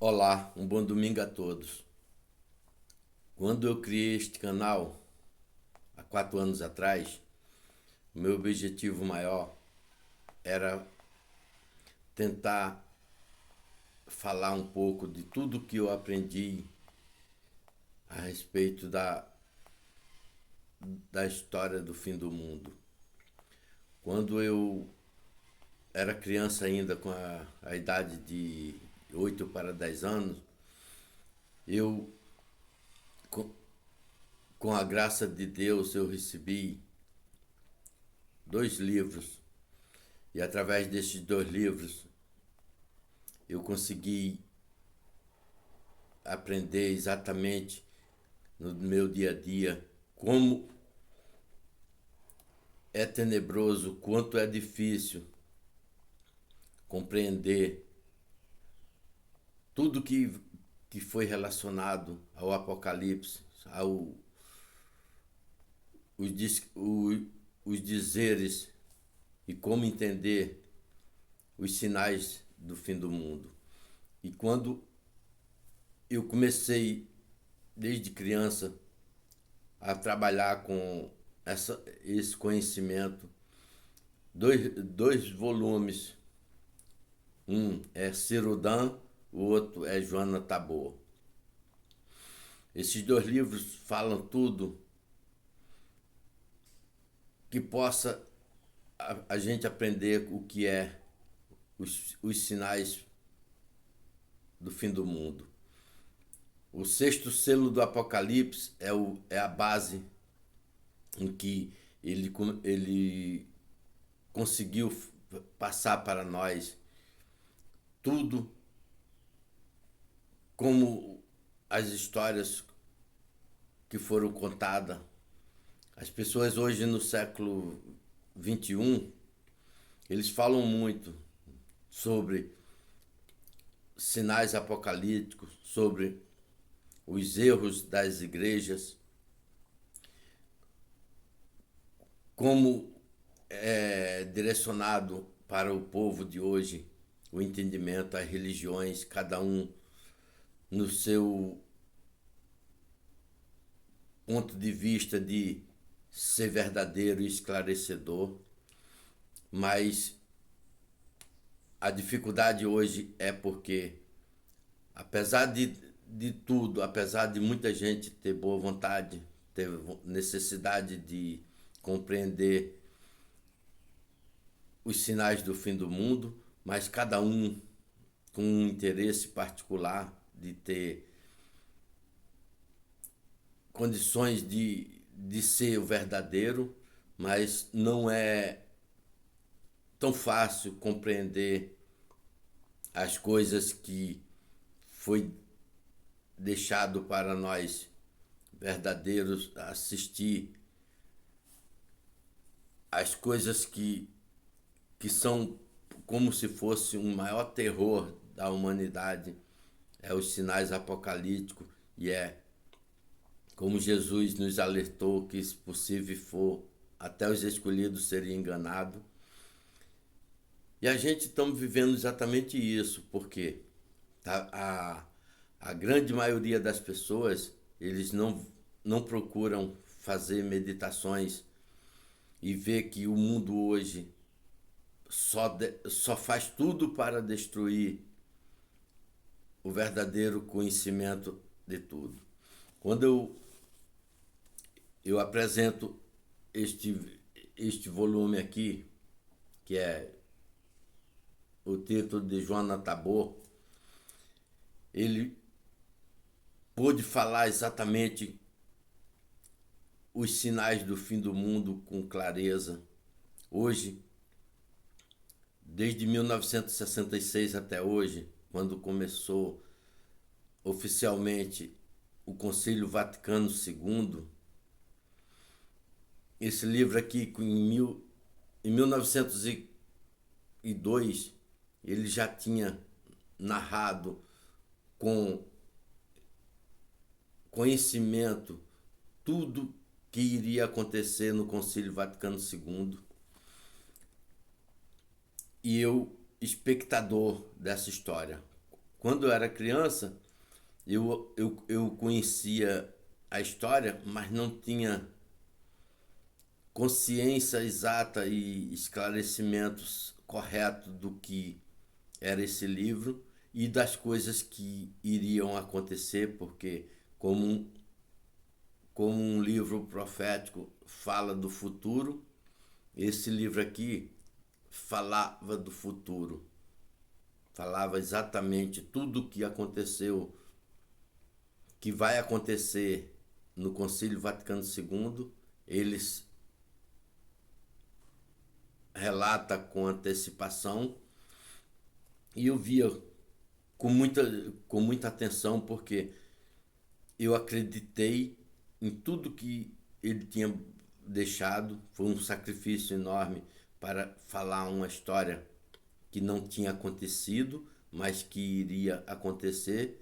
Olá, um bom domingo a todos. Quando eu criei este canal, há 4 anos atrás, o meu objetivo maior era tentar falar um pouco de tudo que eu aprendi a respeito da história do fim do mundo. Quando eu era criança ainda, com a idade de 8 para 10 anos, eu, com, com a graça de Deus, eu recebi 2 livros. E através desses 2 livros eu consegui aprender exatamente no meu dia a dia como é tenebroso, quanto é difícil compreender tudo que foi relacionado ao Apocalipse, os dizeres e como entender os sinais do fim do mundo. E quando eu comecei, desde criança, a trabalhar com esse conhecimento, dois volumes, um é Cirudan, o outro é Joana Tabor. Esses 2 livros falam tudo que possa a gente aprender o que é os sinais do fim do mundo. O 6º selo do Apocalipse é a base em que ele conseguiu passar para nós tudo como as histórias que foram contadas. As pessoas hoje no século XXI, eles falam muito sobre sinais apocalípticos, sobre os erros das igrejas, como é direcionado para o povo de hoje o entendimento, as religiões, cada um no seu ponto de vista de ser verdadeiro e esclarecedor, mas a dificuldade hoje é porque, apesar de tudo, apesar de muita gente ter boa vontade, ter necessidade de compreender os sinais do fim do mundo, mas cada um com um interesse particular de ter condições de ser o verdadeiro, mas não é tão fácil compreender as coisas que foi deixado para nós verdadeiros assistir, as coisas que são como se fosse um maior terror da humanidade, é os sinais apocalípticos, e é como Jesus nos alertou que, se possível for, até os escolhidos seriam enganados. E a gente estamos vivendo exatamente isso, porque a grande maioria das pessoas, eles não procuram fazer meditações e ver que o mundo hoje só faz tudo para destruir o verdadeiro conhecimento de tudo. Quando eu apresento este volume aqui, que é o título de Joana Tabor, ele pôde falar exatamente os sinais do fim do mundo com clareza. Hoje, desde 1966 até hoje, quando começou oficialmente o Concílio Vaticano II, esse livro aqui, em 1902, ele já tinha narrado com conhecimento tudo que iria acontecer no Concílio Vaticano II. E eu, espectador dessa história, quando eu era criança, eu conhecia a história, mas não tinha consciência exata e esclarecimentos corretos do que era esse livro e das coisas que iriam acontecer, porque como um livro profético fala do futuro, esse livro aqui falava do futuro, falava exatamente tudo o que aconteceu, que vai acontecer no Concílio Vaticano II. Eles relata com antecipação e eu via com muita atenção, porque eu acreditei em tudo que ele tinha deixado. Foi um sacrifício enorme para falar uma história que não tinha acontecido, mas que iria acontecer.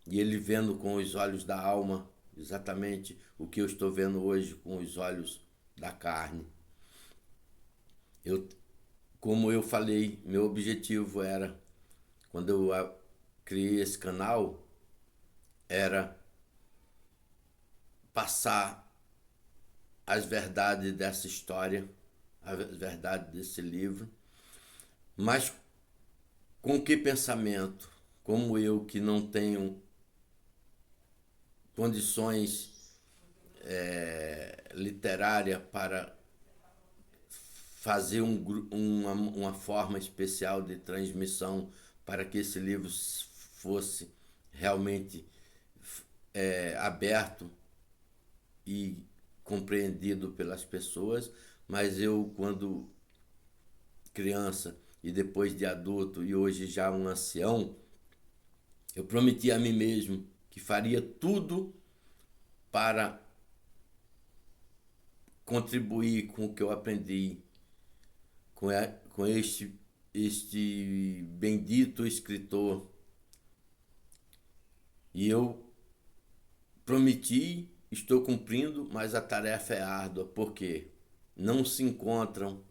E ele vendo com os olhos da alma exatamente o que eu estou vendo hoje com os olhos da carne. Eu, como eu falei, meu objetivo era, quando eu criei esse canal, era passar as verdades dessa história, as verdades desse livro, mas com que pensamento? Como eu, que não tenho condições literárias para fazer uma forma especial de transmissão para que esse livro fosse realmente aberto e compreendido pelas pessoas, mas eu, quando criança e depois de adulto e hoje já um ancião, eu prometi a mim mesmo que faria tudo para contribuir com o que eu aprendi com este bendito escritor. E eu prometi, estou cumprindo, mas a tarefa é árdua, porque não se encontram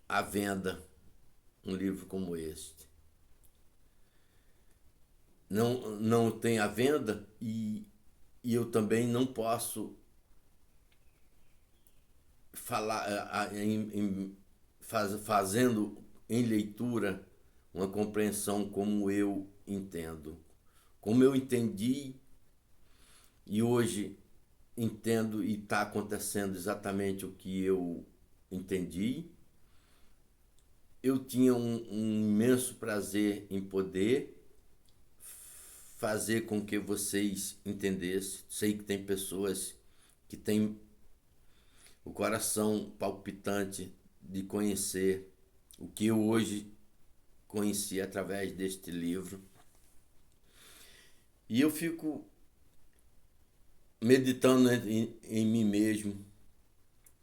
à venda um livro como este. Não tem à venda e eu também não posso falar fazendo em leitura uma compreensão como eu entendo. Como eu entendi e hoje entendo e está acontecendo exatamente o que eu entendi. Eu tinha um imenso prazer em poder fazer com que vocês entendessem. Sei que tem pessoas que têm o coração palpitante de conhecer o que eu hoje conheci através deste livro. E eu fico meditando em mim mesmo.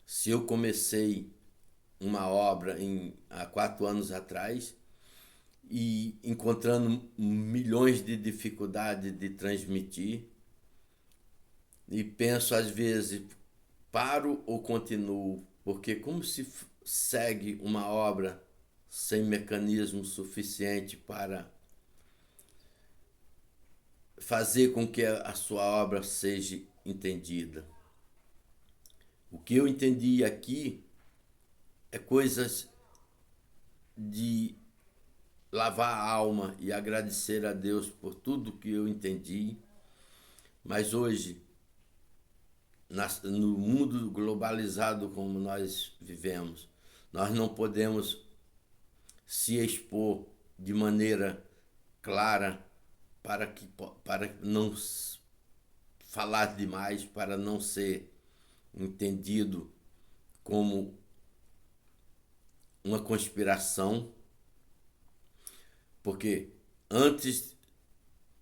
Se eu comecei uma obra há 4 anos atrás e encontrando milhões de dificuldades de transmitir, e penso às vezes, paro ou continuo? Porque como se segue uma obra sem mecanismo suficiente para fazer com que a sua obra seja entendida? O que eu entendi aqui é coisas de lavar a alma e agradecer a Deus por tudo que eu entendi, mas hoje, no mundo globalizado como nós vivemos, nós não podemos se expor de maneira clara para não falar demais, para não ser entendido como uma conspiração, porque antes,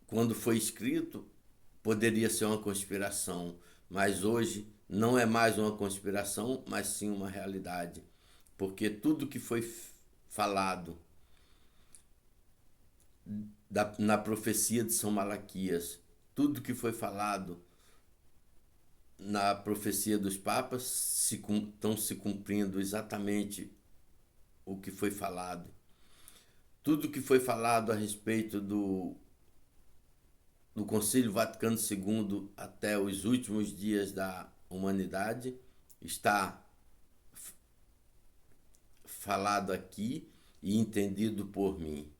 quando foi escrito, poderia ser uma conspiração, mas hoje não é mais uma conspiração, mas sim uma realidade, porque tudo que foi falado na profecia de São Malaquias, tudo que foi falado na profecia dos papas estão se cumprindo exatamente o que foi falado. tudo que foi falado a respeito do Concílio Vaticano II até os últimos dias da humanidade está falado aqui e entendido por mim.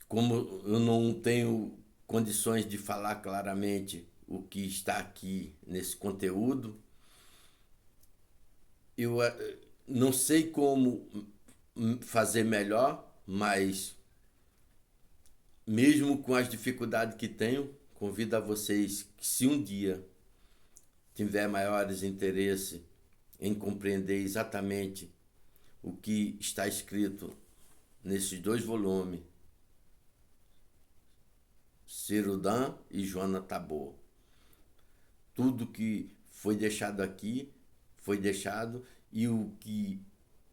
Como eu não tenho condições de falar claramente o que está aqui nesse conteúdo, eu não sei como fazer melhor, mas mesmo com as dificuldades que tenho, convido a vocês que, se um dia tiver maiores interesse em compreender exatamente o que está escrito nesses 2 volumes, Cerodã e Joana Tabor. Tudo que foi deixado aqui foi deixado, e o que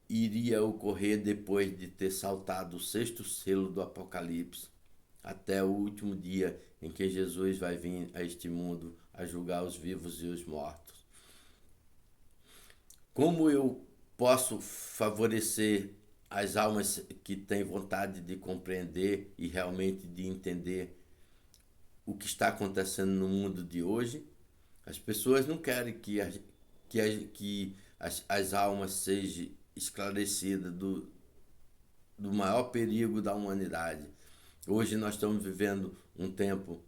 iria ocorrer depois de ter saltado o 6º selo do Apocalipse, até o último dia em que Jesus vai vir a este mundo a julgar os vivos e os mortos. Como eu posso favorecer as almas que têm vontade de compreender e realmente de entender o que está acontecendo no mundo de hoje? As pessoas não querem que as almas sejam esclarecidas do maior perigo da humanidade. Hoje nós estamos vivendo um tempo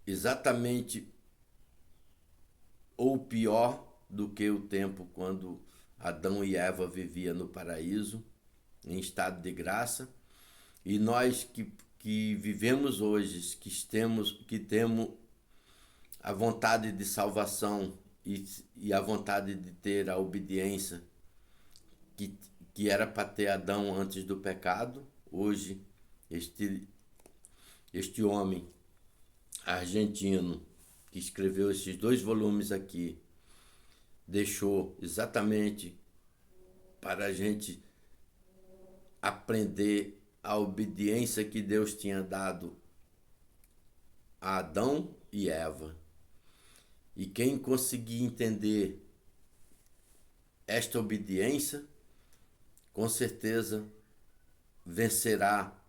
exatamente ou pior do que o tempo quando Adão e Eva viviam no paraíso, em estado de graça, e nós que vivemos hoje, que temos a vontade de salvação e a vontade de ter a obediência que era para ter Adão antes do pecado. Hoje, este homem argentino que escreveu esses 2 volumes aqui deixou exatamente para a gente aprender a obediência que Deus tinha dado a Adão e Eva. E quem conseguir entender esta obediência, com certeza vencerá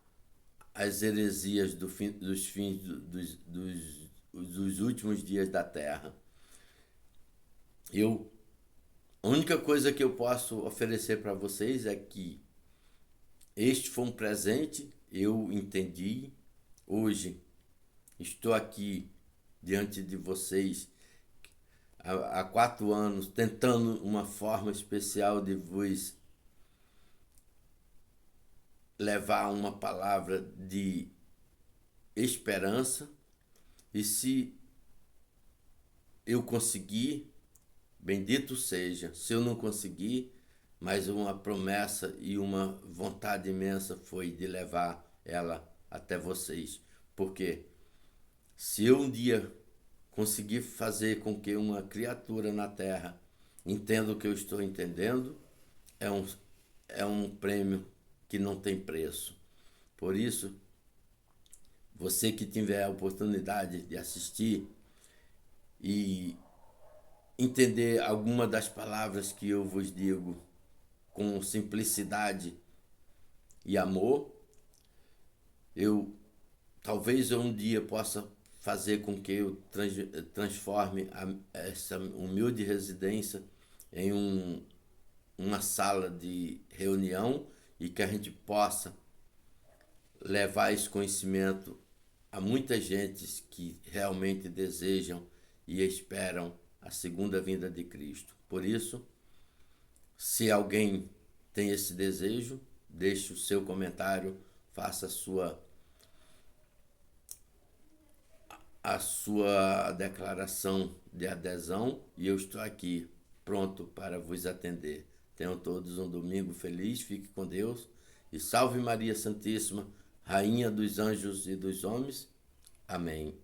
as heresias dos últimos dias da Terra. A única coisa que eu posso oferecer para vocês é que este foi um presente, eu entendi. Hoje estou aqui diante de vocês há 4 anos, tentando uma forma especial de vos levar uma palavra de esperança. E se eu conseguir, bendito seja. Se eu não conseguir, mas uma promessa e uma vontade imensa foi de levar ela até vocês. Porque se eu um dia conseguir fazer com que uma criatura na Terra entenda o que eu estou entendendo, é um prêmio que não tem preço. Por isso, você que tiver a oportunidade de assistir e entender alguma das palavras que eu vos digo com simplicidade e amor, talvez eu um dia possa fazer com que eu transforme essa humilde residência em uma sala de reunião, e que a gente possa levar esse conhecimento a muita gente que realmente desejam e esperam a segunda vinda de Cristo. Por isso, se alguém tem esse desejo, deixe o seu comentário, faça a sua declaração de adesão, e eu estou aqui pronto para vos atender. Tenham todos um domingo feliz, fique com Deus e salve Maria Santíssima, Rainha dos anjos e dos homens. Amém.